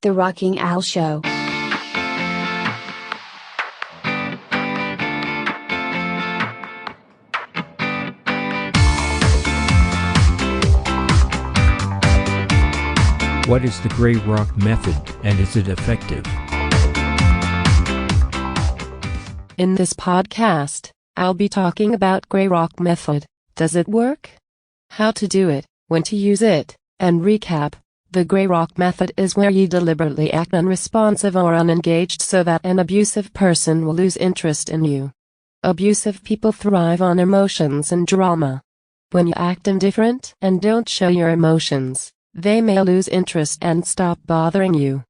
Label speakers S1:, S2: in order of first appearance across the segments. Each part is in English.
S1: The Rocking Al Show.
S2: What is the Grey Rock method, and is it effective?
S3: In this podcast, I'll be talking about Grey Rock method. Does it work? How to do it, when to use it, and recap. The Grey Rock method is where you deliberately act unresponsive or unengaged so that an abusive person will lose interest in you. Abusive people thrive on emotions and drama. When you act indifferent and don't show your emotions, they may lose interest and stop bothering you.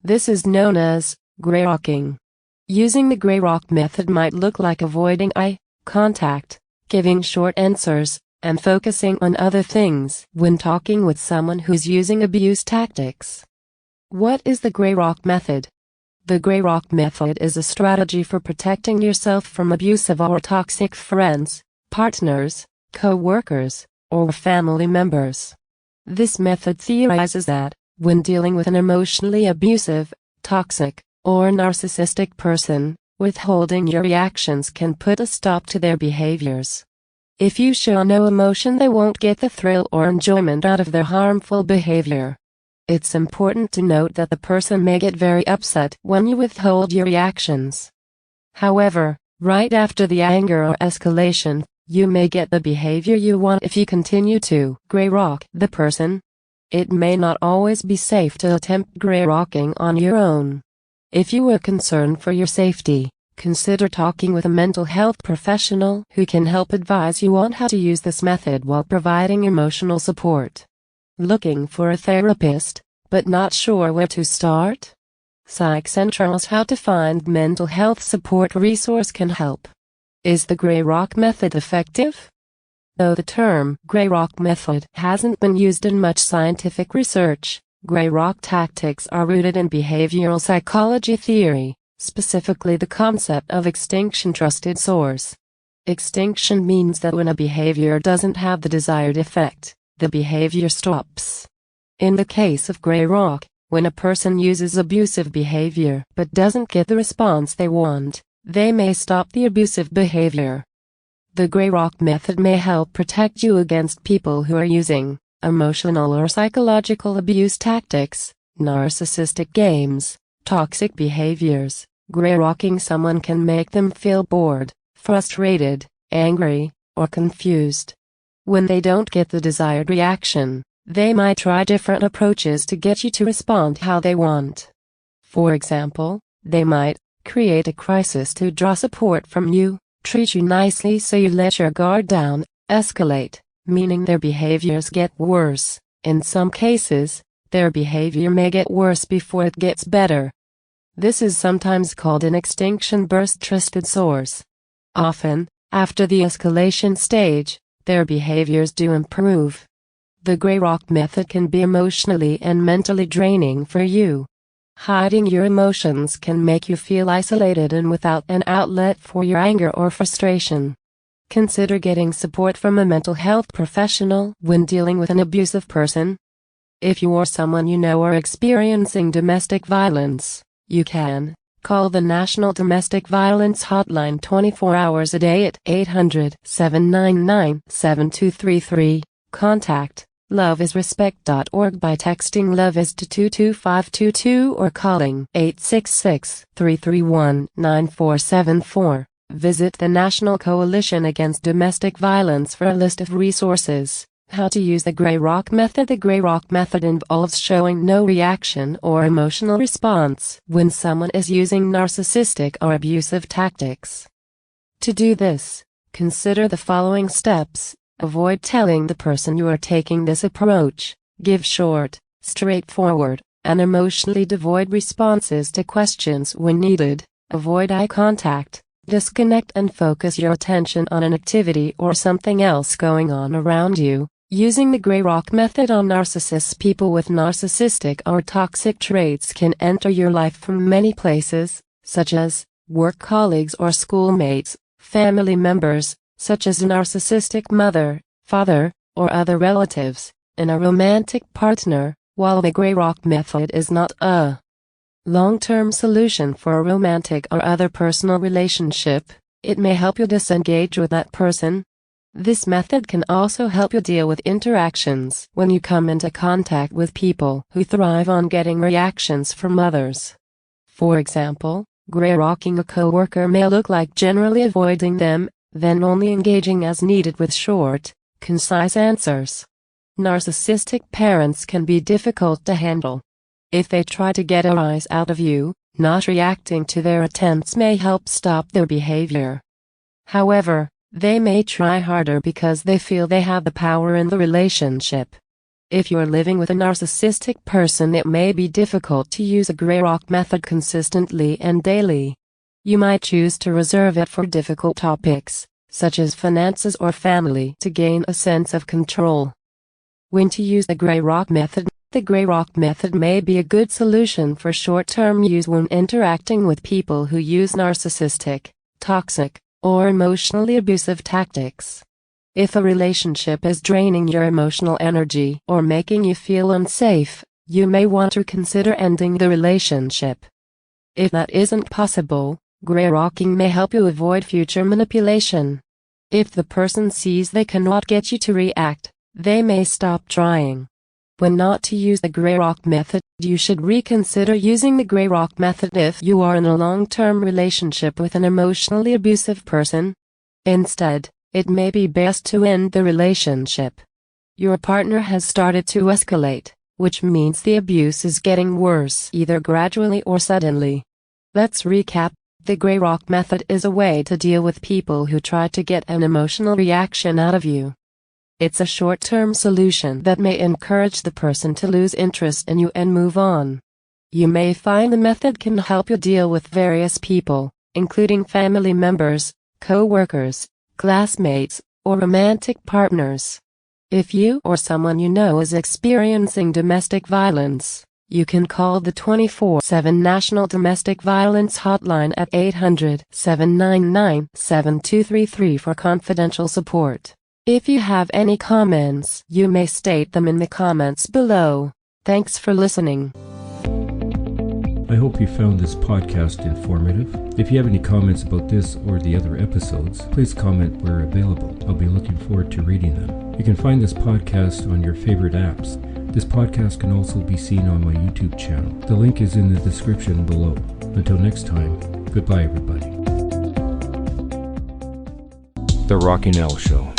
S3: This is known as grey rocking. Using the grey rock method might look like avoiding eye contact, giving short answers, and focusing on other things when talking with someone who's using abuse tactics. What is the grey rock method? The grey rock method is a strategy for protecting yourself from abusive or toxic friends, partners, co-workers, or family members. This method theorizes that, when dealing with an emotionally abusive, toxic, or narcissistic person, withholding your reactions can put a stop to their behaviors. If you show no emotion, they won't get the thrill or enjoyment out of their harmful behavior. It's important to note that the person may get very upset when you withhold your reactions. However, right after the anger or escalation, you may get the behavior you want if you continue to grey rock the person. It may not always be safe to attempt grey rocking on your own. If you are concerned for your safety, consider talking with a mental health professional who can help advise you on how to use this method while providing emotional support. Looking for a therapist, but not sure where to start? Psych Central's How to Find Mental Health Support resource can help. Is the grey rock method effective? Though the term grey rock method hasn't been used in much scientific research, grey rock tactics are rooted in behavioral psychology theory, specifically the concept of extinction trusted source. Extinction means that when a behavior doesn't have the desired effect, the behavior stops. In the case of grey rock, when a person uses abusive behavior but doesn't get the response they want, they may stop the abusive behavior. The grey rock method may help protect you against people who are using emotional or psychological abuse tactics, narcissistic games, toxic behaviors. Grey rocking someone can make them feel bored, frustrated, angry, or confused. When they don't get the desired reaction, they might try different approaches to get you to respond how they want. For example, they might create a crisis to draw support from you, treat you nicely so you let your guard down, escalate, meaning their behaviors get worse. In some cases, their behavior may get worse before it gets better. This is sometimes called an extinction burst trusted source. Often, after the escalation stage, their behaviors do improve. The grey rock method can be emotionally and mentally draining for you. Hiding your emotions can make you feel isolated and without an outlet for your anger or frustration. Consider getting support from a mental health professional when dealing with an abusive person. If you or someone you know are experiencing domestic violence, you can call the National Domestic Violence Hotline 24 hours a day at 800-799-7233. Contact loveisrespect.org by texting LOVEIS to 22522 or calling 866-331-9474. Visit the National Coalition Against Domestic Violence for a list of resources. How to use the grey rock method. The grey rock method involves showing no reaction or emotional response when someone is using narcissistic or abusive tactics. To do this, consider the following steps. Avoid telling the person you are taking this approach. Give short, straightforward, and emotionally devoid responses to questions when needed. Avoid eye contact. Disconnect and focus your attention on an activity or something else going on around you. Using the grey rock method on narcissists. People with narcissistic or toxic traits can enter your life from many places, such as work colleagues or schoolmates, family members, such as a narcissistic mother, father, or other relatives, and a romantic partner, While the Grey Rock method is not a long-term solution for a romantic or other personal relationship, it may help you disengage with that person. This method can also help you deal with interactions when you come into contact with people who thrive on getting reactions from others. For example, grey rocking a coworker may look like generally avoiding them, then only engaging as needed with short, concise answers. Narcissistic parents can be difficult to handle. If they try to get a rise out of you, not reacting to their attempts may help stop their behavior. However, they may try harder because they feel they have the power in the relationship. If you're living with a narcissistic person, it may be difficult to use a Grey Rock method consistently and daily. You might choose to reserve it for difficult topics, such as finances or family, to gain a sense of control. When to use the Grey Rock method? The Grey Rock method may be a good solution for short-term use when interacting with people who use narcissistic, toxic, or emotionally abusive tactics. If a relationship is draining your emotional energy or making you feel unsafe, you may want to consider ending the relationship. If that isn't possible, grey rocking may help you avoid future manipulation. If the person sees they cannot get you to react, they may stop trying. When not to use the Grey Rock method, you should reconsider using the Grey Rock method if you are in a long-term relationship with an emotionally abusive person. Instead, it may be best to end the relationship. Your partner has started to escalate, which means the abuse is getting worse either gradually or suddenly. Let's recap. The Grey Rock method is a way to deal with people who try to get an emotional reaction out of you. It's a short-term solution that may encourage the person to lose interest in you and move on. You may find the method can help you deal with various people, including family members, co-workers, classmates, or romantic partners. If you or someone you know is experiencing domestic violence, you can call the 24/7 National Domestic Violence Hotline at 800-799-7233 for confidential support. If you have any comments, you may state them in the comments below. Thanks for listening.
S2: I hope you found this podcast informative. If you have any comments about this or the other episodes, please comment where available. I'll be looking forward to reading them. You can find this podcast on your favorite apps. This podcast can also be seen on my YouTube channel. The link is in the description below. Until next time, goodbye everybody. The Rockin' L Show.